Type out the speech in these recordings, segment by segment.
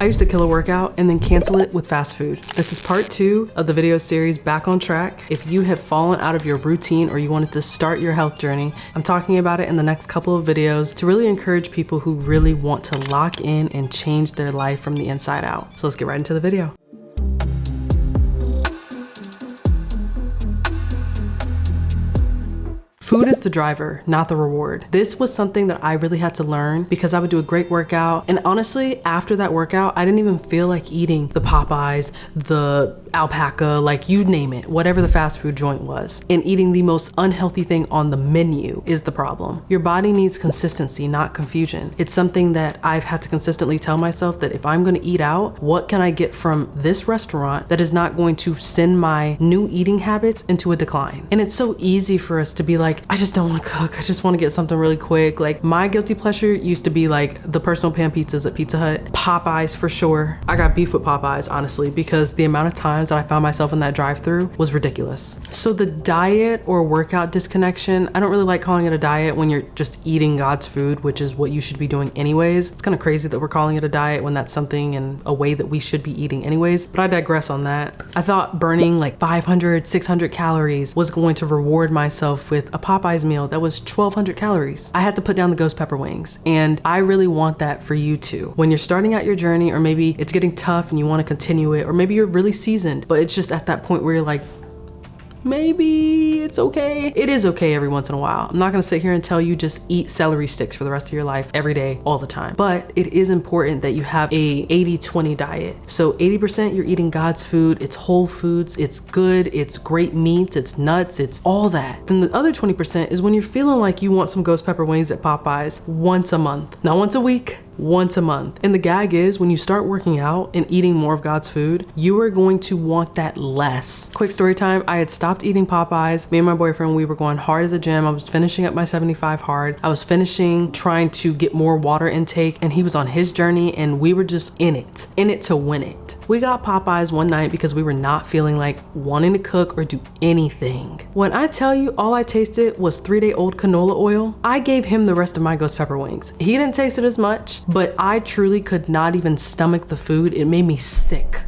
I used to kill a workout and then cancel it with fast food. This is part 2 of the video series Back on Track. If you have fallen out of your routine or you wanted to start your health journey, I'm talking about it in the next couple of videos to really encourage people who really want to lock in and change their life from the inside out. So let's get right into the video. Food is the driver, not the reward. This was something that I really had to learn because I would do a great workout. And honestly, after that workout, I didn't even feel like eating the Popeyes, the alpaca, like you name it, whatever the fast food joint was. And eating the most unhealthy thing on the menu is the problem. Your body needs consistency, not confusion. It's something that I've had to consistently tell myself that if I'm gonna eat out, what can I get from this restaurant that is not going to send my new eating habits into a decline? And it's so easy for us to be like, I just don't want to cook. I just want to get something really quick. Like my guilty pleasure used to be like the personal pan pizzas at Pizza Hut, Popeyes for sure. I got beef with Popeyes, honestly, because the amount of times that I found myself in that drive-through was ridiculous. So the diet or workout disconnection, I don't really like calling it a diet when you're just eating God's food, which is what you should be doing anyways. It's kind of crazy that we're calling it a diet when that's something and a way that we should be eating anyways, but I digress on that. I thought burning like 500, 600 calories was going to reward myself with a Popeyes meal that was 1,200 calories. I had to put down the ghost pepper wings, and I really want that for you too. When you're starting out your journey, or maybe it's getting tough and you want to continue it, or maybe you're really seasoned, but it's just at that point where you're like, maybe it's okay. It is okay every once in a while. I'm not gonna sit here and tell you just eat celery sticks for the rest of your life every day, all the time. But it is important that you have a 80-20 diet. So 80% you're eating God's food, it's whole foods, it's good, it's great meats, it's nuts, it's all that. Then the other 20% is when you're feeling like you want some ghost pepper wings at Popeyes once a month, not once a week, once a month. And the gag is when you start working out and eating more of God's food, you are going to want that less. Quick story time, I had stopped eating Popeyes. Me and my boyfriend, we were going hard at the gym. I was finishing up my 75 hard. I was finishing trying to get more water intake, and he was on his journey, and we were just in it to win it. We got Popeyes one night because we were not feeling like wanting to cook or do anything. When I tell you all I tasted was 3-day-old canola oil, I gave him the rest of my ghost pepper wings. He didn't taste it as much, but I truly could not even stomach the food. It made me sick.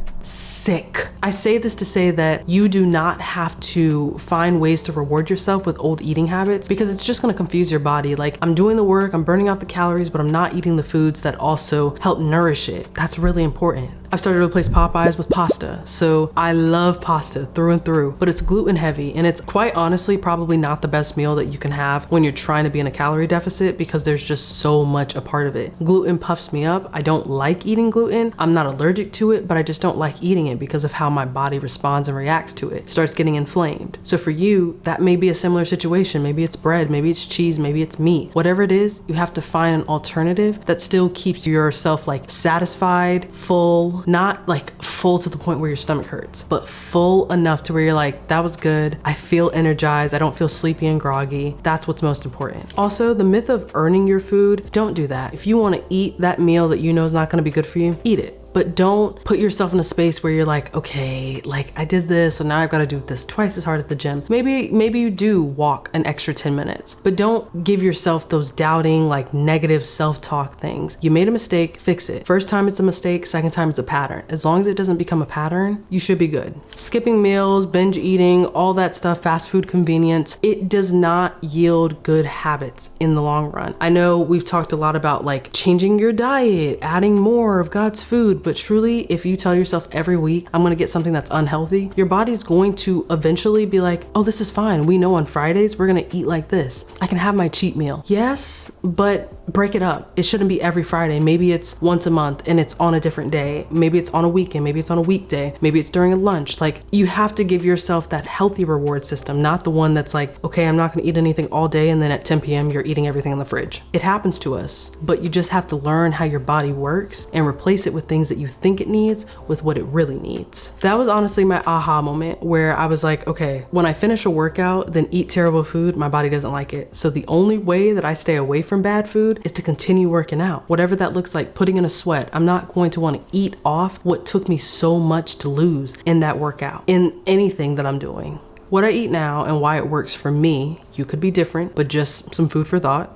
I say this to say that you do not have to find ways to reward yourself with old eating habits, because it's just gonna confuse your body. Like, I'm doing the work, I'm burning out the calories, but I'm not eating the foods that also help nourish it. That's really important. I've started to replace Popeyes with pasta. So I love pasta through and through, but it's gluten heavy, and it's quite honestly probably not the best meal that you can have when you're trying to be in a calorie deficit, because there's just so much a part of it. Gluten puffs me up. I don't like eating gluten. I'm not allergic to it, but I just don't like eating it because of how my body responds and reacts to it. It starts getting inflamed. So for you, that may be a similar situation. Maybe it's bread, maybe it's cheese, maybe it's meat. Whatever it is, you have to find an alternative that still keeps yourself like satisfied, full, not like full to the point where your stomach hurts, but full enough to where you're like, that was good. I feel energized. I don't feel sleepy and groggy. That's what's most important. Also, the myth of earning your food, don't do that. If you want to eat that meal that you know is not going to be good for you, eat it. But don't put yourself in a space where you're like, okay, like I did this, so now I've got to do this twice as hard at the gym. Maybe you do walk an extra 10 minutes, but don't give yourself those doubting, like negative self-talk things. You made a mistake, fix it. First time it's a mistake, second time it's a pattern. As long as it doesn't become a pattern, you should be good. Skipping meals, binge eating, all that stuff, fast food convenience, it does not yield good habits in the long run. I know we've talked a lot about like changing your diet, adding more of God's food, but truly, if you tell yourself every week, I'm gonna get something that's unhealthy, your body's going to eventually be like, oh, this is fine. We know on Fridays, we're gonna eat like this. I can have my cheat meal. Yes, but break it up. It shouldn't be every Friday. Maybe it's once a month and it's on a different day. Maybe it's on a weekend. Maybe it's on a weekday. Maybe it's during a lunch. Like, you have to give yourself that healthy reward system, not the one that's like, okay, I'm not gonna eat anything all day and then at 10 p.m. you're eating everything in the fridge. It happens to us, but you just have to learn how your body works and replace it with things that you think it needs with what it really needs. That was honestly my aha moment, where I was like, okay, when I finish a workout, then eat terrible food, my body doesn't like it. So the only way that I stay away from bad food is to continue working out. Whatever that looks like, putting in a sweat. I'm not going to want to eat off what took me so much to lose in that workout, in anything that I'm doing. What I eat now and why it works for me, you could be different, but just some food for thought.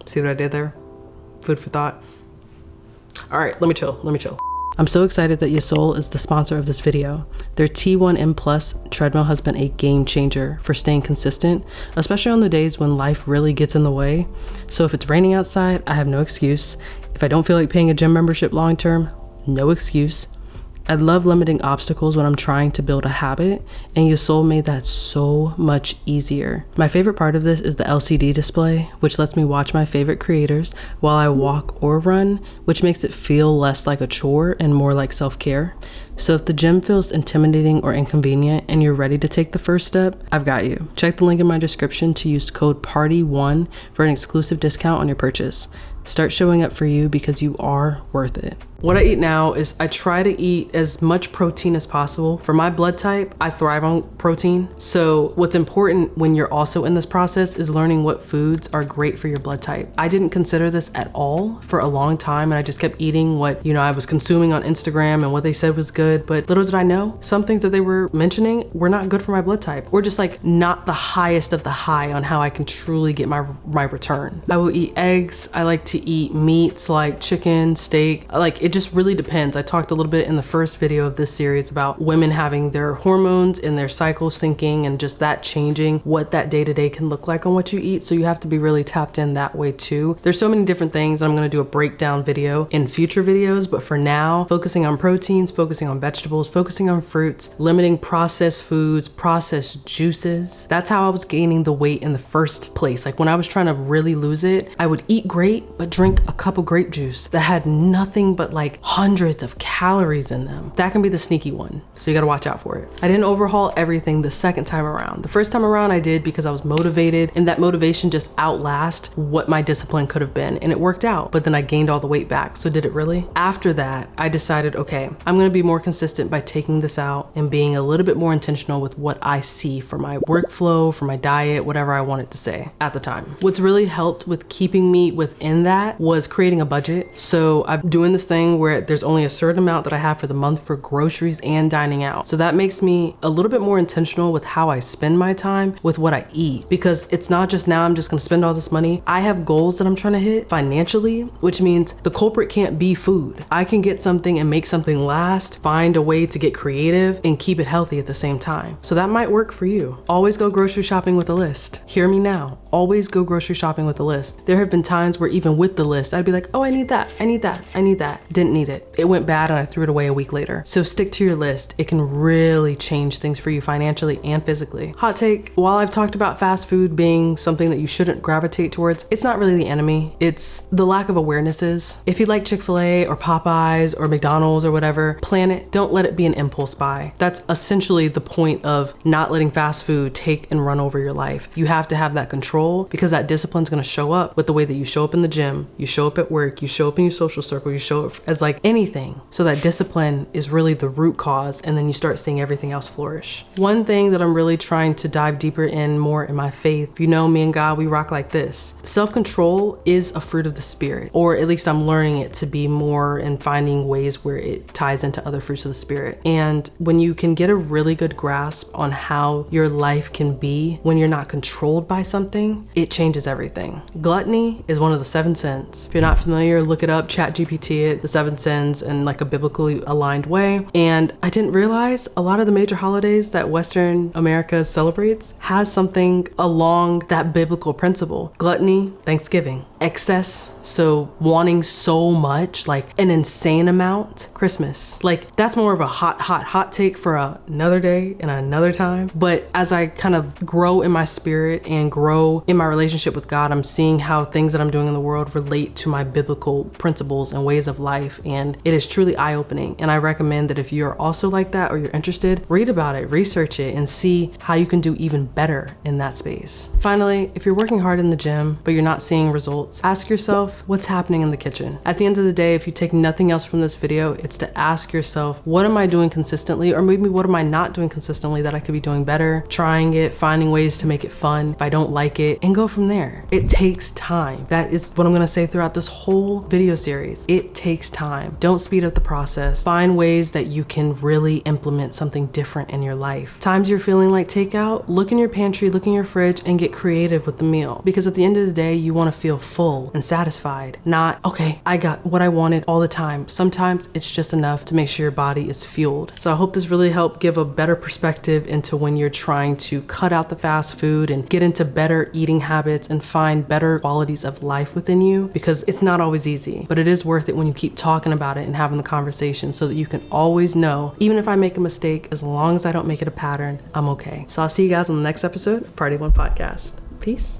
See what I did there? Food for thought. All right, let me chill. I'm so excited that Yasol is the sponsor of this video. Their T1M Plus treadmill has been a game changer for staying consistent, especially on the days when life really gets in the way. So if it's raining outside, I have no excuse. If I don't feel like paying a gym membership long term, no excuse. I love limiting obstacles when I'm trying to build a habit, and Yasol made that so much easier. My favorite part of this is the LCD display, which lets me watch my favorite creators while I walk or run, which makes it feel less like a chore and more like self-care. So if the gym feels intimidating or inconvenient and you're ready to take the first step, I've got you. Check the link in my description to use code PARTY1 for an exclusive discount on your purchase. Start showing up for you because you are worth it. What I eat now is I try to eat as much protein as possible. For my blood type, I thrive on protein. So what's important when you're also in this process is learning what foods are great for your blood type. I didn't consider this at all for a long time, and I just kept eating what, I was consuming on Instagram and what they said was good. But little did I know, some things that they were mentioning were not good for my blood type, or just like not the highest of the high on how I can truly get my return. I will eat eggs. I like to eat meats like chicken, steak, it just really depends. I talked a little bit in the first video of this series about women having their hormones and their cycles syncing and just that changing what that day-to-day can look like on what you eat. So you have to be really tapped in that way too. There's so many different things. I'm going to do a breakdown video in future videos, but for now, focusing on proteins, focusing on vegetables, focusing on fruits, limiting processed foods, processed juices. That's how I was gaining the weight in the first place. Like when I was trying to really lose it, I would eat great, but drink a cup of grape juice that had nothing but like hundreds of calories in them. That can be the sneaky one. So you gotta watch out for it. I didn't overhaul everything the second time around. The first time around I did because I was motivated, and that motivation just outlasted what my discipline could have been, and it worked out, but then I gained all the weight back. So did it really? After that, I decided, okay, I'm gonna be more consistent by taking this out and being a little bit more intentional with what I see for my workflow, for my diet, whatever I wanted to say at the time. What's really helped with keeping me within that was creating a budget. So I'm doing this thing where there's only a certain amount that I have for the month for groceries and dining out. So that makes me a little bit more intentional with how I spend my time with what I eat, because it's not just now I'm just gonna spend all this money. I have goals that I'm trying to hit financially, which means the culprit can't be food. I can get something and make something last, find a way to get creative and keep it healthy at the same time. So that might work for you. Always go grocery shopping with a list. Hear me now. Always go grocery shopping with a list. There have been times where even with the list, I'd be like, oh, I need that. Didn't need it. It went bad and I threw it away a week later. So stick to your list. It can really change things for you financially and physically. Hot take, while I've talked about fast food being something that you shouldn't gravitate towards, it's not really the enemy. It's the lack of awarenesses. If you like Chick-fil-A or Popeyes or McDonald's or whatever, plan it. Don't let it be an impulse buy. That's essentially the point of not letting fast food take and run over your life. You have to have that control, because that discipline is going to show up with the way that you show up in the gym, you show up at work, you show up in your social circle, you show up as like anything. So that discipline is really the root cause, and then you start seeing everything else flourish. One thing that I'm really trying to dive deeper in more in my faith, you know, me and God, we rock like this. Self-control is a fruit of the spirit, or at least I'm learning it to be more and finding ways where it ties into other fruits of the spirit. And when you can get a really good grasp on how your life can be when you're not controlled by something, it changes everything. Gluttony is one of the 7 sins. If you're not familiar, look it up, ChatGPT it, the 7 sins in like a biblically aligned way. And I didn't realize a lot of the major holidays that Western America celebrates has something along that biblical principle. Gluttony, Thanksgiving. Excess, so wanting so much, like an insane amount, Christmas. Like that's more of a hot take for another day and another time. But as I kind of grow in my spirit and grow in my relationship with God, I'm seeing how things that I'm doing in the world relate to my biblical principles and ways of life. And it is truly eye-opening. And I recommend that if you're also like that or you're interested, read about it, research it, and see how you can do even better in that space. Finally, if you're working hard in the gym, but you're not seeing results, ask yourself what's happening in the kitchen. At the end of the day, if you take nothing else from this video, it's to ask yourself, what am I doing consistently? Or maybe what am I not doing consistently that I could be doing better? Trying it, finding ways to make it fun if I don't like it, and go from there. It takes time. That is what I'm gonna say throughout this whole video series. It takes time. Don't speed up the process. Find ways that you can really implement something different in your life. Times you're feeling like takeout, look in your pantry, look in your fridge, and get creative with the meal. Because at the end of the day, you wanna feel full and satisfied. Not, okay, I got what I wanted all the time. Sometimes it's just enough to make sure your body is fueled. So I hope this really helped give a better perspective into when you're trying to cut out the fast food and get into better eating habits and find better qualities of life within you, because it's not always easy, but it is worth it when you keep talking about it and having the conversation so that you can always know, even if I make a mistake, as long as I don't make it a pattern, I'm okay. So I'll see you guys on the next episode of Party One Podcast. Peace.